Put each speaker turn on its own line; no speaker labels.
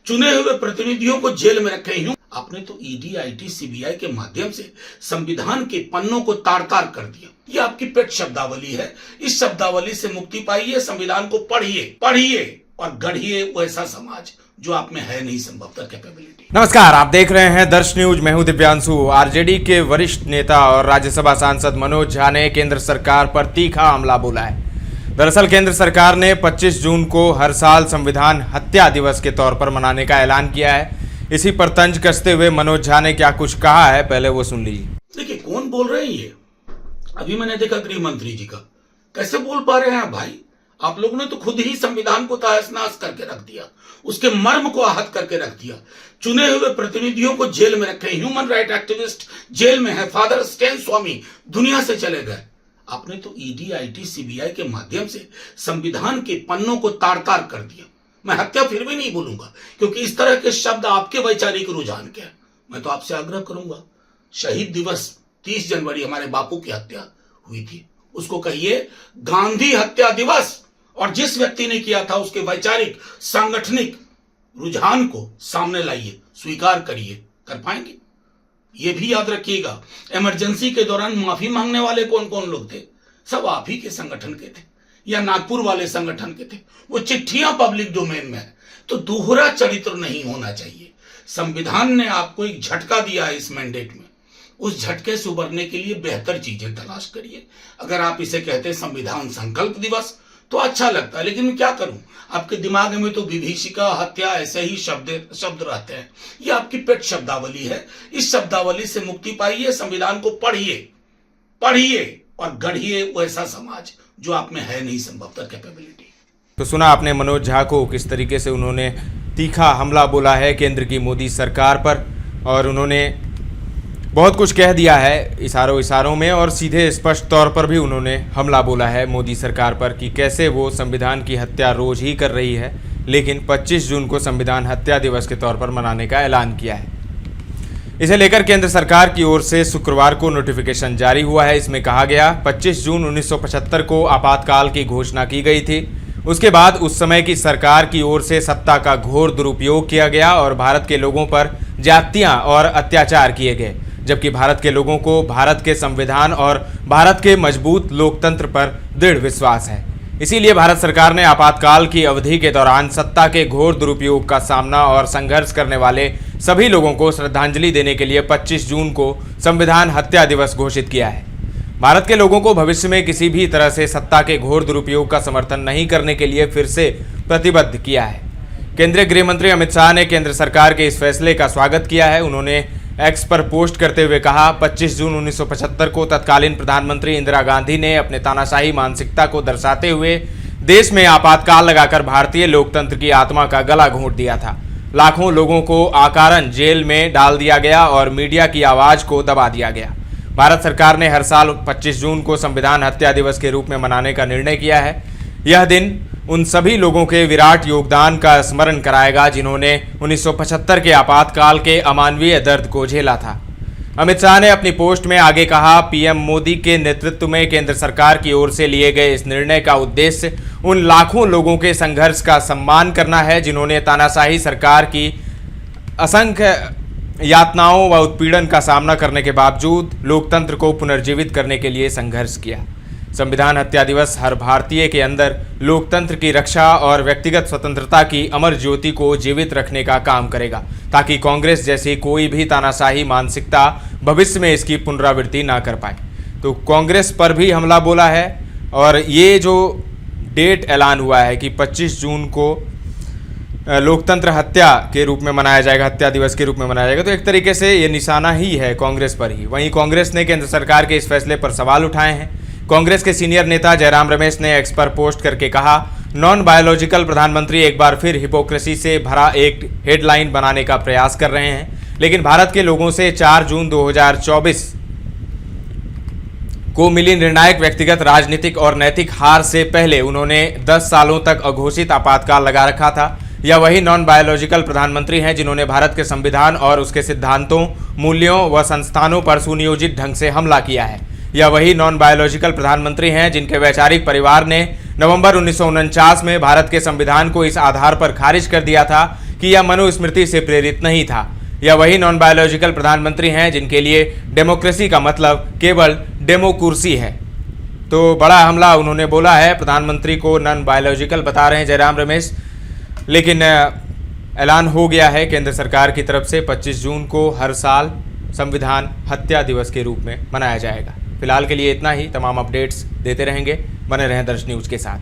चुने हुए प्रतिनिधियों को जेल में रखे यूं आपने तो ईडी, आईटी, सीबीआई के माध्यम से संविधान के पन्नों को तार तार कर दिया। ये आपकी पेट शब्दावली है। इस शब्दावली से मुक्ति पाइए, संविधान को पढ़िए और गढ़िए वैसा समाज जो आप में है नहीं संभवतः कैपेबिलिटी।
नमस्कार, आप देख रहे हैं दर्श न्यूज। मैं हूं दिव्यांशु। आरजेडी के वरिष्ठ नेता और राज्यसभा सांसद मनोज झा ने केंद्र सरकार पर तीखा हमला बोला है। दरअसल केंद्र सरकार ने 25 जून को हर साल संविधान हत्या दिवस के तौर पर मनाने का ऐलान किया है। इसी पर तंज कसते हुए मनोज झा ने क्या कुछ कहा है, पहले वो सुन लीजिए।
देखिए कौन बोल रहे हैं ये। अभी मैंने देखा गृह मंत्री जी का, कैसे बोल पा रहे हैं भाई। आप लोगों ने तो खुद ही संविधान को तहस नहस करके रख दिया, उसके मर्म को आहत करके रख दिया। चुने हुए प्रतिनिधियों को जेल में रखे, ह्यूमन राइट एक्टिविस्ट जेल में है, फादर स्टैन स्वामी दुनिया से चले गए। आपने तो ईडी, आईटी, सीबीआई के माध्यम से संविधान के पन्नों को तार तार कर दिया। मैं हत्या फिर भी नहीं बोलूंगा, क्योंकि इस तरह के शब्द आपके वैचारिक रुझान के हैं। मैं तो आपसे आग्रह करूंगा, शहीद दिवस 30 जनवरी हमारे बापू की हत्या हुई थी, उसको कहिए गांधी हत्या दिवस। और जिस व्यक्ति ने किया था उसके वैचारिक सांगठनिक रुझान को सामने लाइए, स्वीकार करिए। कर पाएंगे? ये भी याद रखिएगा, इमरजेंसी के दौरान माफी मांगने वाले कौन कौन लोग थे, सब आप ही के संगठन के थे या नागपुर वाले संगठन के थे। वो चिट्ठियां पब्लिक डोमेन में है। तो दोहरा चरित्र नहीं होना चाहिए। संविधान ने आपको एक झटका दिया है इस मैंडेट में, उस झटके से उबरने के लिए बेहतर चीजें तलाश करिए। अगर आप इसे कहते हैं संविधान संकल्प दिवस तो अच्छा लगता है, लेकिन मैं क्या करूं, आपके दिमाग में तो विभीषिका, हत्या ऐसे ही शब्द रहते हैं। ये आपकी पेट शब्दावली है। इस शब्दावली से मुक्ति पाइए, संविधान को पढ़िए और गढ़िए वैसा समाज जो आप में है नहीं संभवतः कैपेबिलिटी।
तो सुना आपने मनोज झा को, किस तरीके से उन्होंने तीखा हमला बोला है केंद्र की मोदी सरकार पर, और उन्होंने बहुत कुछ कह दिया है इशारों में, और सीधे स्पष्ट तौर पर भी उन्होंने हमला बोला है मोदी सरकार पर कि कैसे वो संविधान की हत्या रोज ही कर रही है, लेकिन 25 जून को संविधान हत्या दिवस के तौर पर मनाने का ऐलान किया है। इसे लेकर केंद्र सरकार की ओर से शुक्रवार को नोटिफिकेशन जारी हुआ है। इसमें कहा गया 25 जून 1975 को आपातकाल की घोषणा की गई थी। उसके बाद उस समय की सरकार की ओर से सत्ता का घोर दुरुपयोग किया गया और भारत के लोगों पर ज्यादतियां और अत्याचार किए गए, जबकि भारत के लोगों को भारत के संविधान और भारत के मजबूत लोकतंत्र पर दृढ़ विश्वास है। इसीलिए भारत सरकार ने आपातकाल की अवधि के दौरान सत्ता के घोर दुरुपयोग का सामना और संघर्ष करने वाले सभी लोगों को श्रद्धांजलि देने के लिए 25 जून को संविधान हत्या दिवस घोषित किया है। भारत के लोगों को भविष्य में किसी भी तरह से सत्ता के घोर दुरुपयोग का समर्थन नहीं करने के लिए फिर से प्रतिबद्ध किया है। केंद्रीय गृह मंत्री अमित शाह ने केंद्र सरकार के इस फैसले का स्वागत किया है। उन्होंने एक्स पर पोस्ट करते हुए कहा, 25 जून 1975 को तत्कालीन प्रधानमंत्री इंदिरा गांधी ने अपने तानाशाही मानसिकता को दर्शाते हुए देश में आपातकाल लगाकर भारतीय लोकतंत्र की आत्मा का गला घोंट दिया था। लाखों लोगों को अकारण जेल में डाल दिया गया और मीडिया की आवाज को दबा दिया गया। भारत सरकार ने हर साल 25 जून को संविधान हत्या दिवस के रूप में मनाने का निर्णय किया है। यह दिन उन सभी लोगों के विराट योगदान का स्मरण कराएगा जिन्होंने 1975 के आपातकाल के अमानवीय दर्द को झेला था। अमित शाह ने अपनी पोस्ट में आगे कहा, पीएम मोदी के नेतृत्व में केंद्र सरकार की ओर से लिए गए इस निर्णय का उद्देश्य उन लाखों लोगों के संघर्ष का सम्मान करना है जिन्होंने तानाशाही सरकार की असंख्य यातनाओं व उत्पीड़न का सामना करने के बावजूद लोकतंत्र को पुनर्जीवित करने के लिए संघर्ष किया। संविधान हत्या दिवस हर भारतीय के अंदर लोकतंत्र की रक्षा और व्यक्तिगत स्वतंत्रता की अमर ज्योति को जीवित रखने का काम करेगा, ताकि कांग्रेस जैसी कोई भी तानाशाही मानसिकता भविष्य में इसकी पुनरावृत्ति ना कर पाए। तो कांग्रेस पर भी हमला बोला है, और ये जो डेट ऐलान हुआ है कि 25 जून को लोकतंत्र हत्या के रूप में मनाया जाएगा, हत्या दिवस के रूप में मनाया जाएगा, तो एक तरीके से ये निशाना ही है कांग्रेस पर ही। वहीं कांग्रेस ने केंद्र सरकार के इस फैसले पर सवाल उठाए हैं। कांग्रेस के सीनियर नेता जयराम रमेश ने एक्स पर पोस्ट करके कहा, नॉन बायोलॉजिकल प्रधानमंत्री एक बार फिर हिपोक्रेसी से भरा एक हेडलाइन बनाने का प्रयास कर रहे हैं, लेकिन भारत के लोगों से 4 जून 2024 को मिली निर्णायक व्यक्तिगत राजनीतिक और नैतिक हार से पहले उन्होंने 10 सालों तक अघोषित आपातकाल लगा रखा था। यह वही नॉन बायोलॉजिकल प्रधानमंत्री हैं जिन्होंने भारत के संविधान और उसके सिद्धांतों, मूल्यों व संस्थानों पर सुनियोजित ढंग से हमला किया है। यह वही नॉन बायोलॉजिकल प्रधानमंत्री हैं जिनके वैचारिक परिवार ने नवंबर 1949 में भारत के संविधान को इस आधार पर खारिज कर दिया था कि यह मनुस्मृति से प्रेरित नहीं था। यह वही नॉन बायोलॉजिकल प्रधानमंत्री हैं जिनके लिए डेमोक्रेसी का मतलब केवल डेमोकुर्सी है। तो बड़ा हमला उन्होंने बोला है, प्रधानमंत्री को नॉन बायोलॉजिकल बता रहे हैं जयराम रमेश। लेकिन ऐलान हो गया है केंद्र सरकार की तरफ से 25 जून को हर साल संविधान हत्या दिवस के रूप में मनाया जाएगा। फिलहाल के लिए इतना ही। तमाम अपडेट्स देते रहेंगे, बने रहें दर्श न्यूज़ के साथ।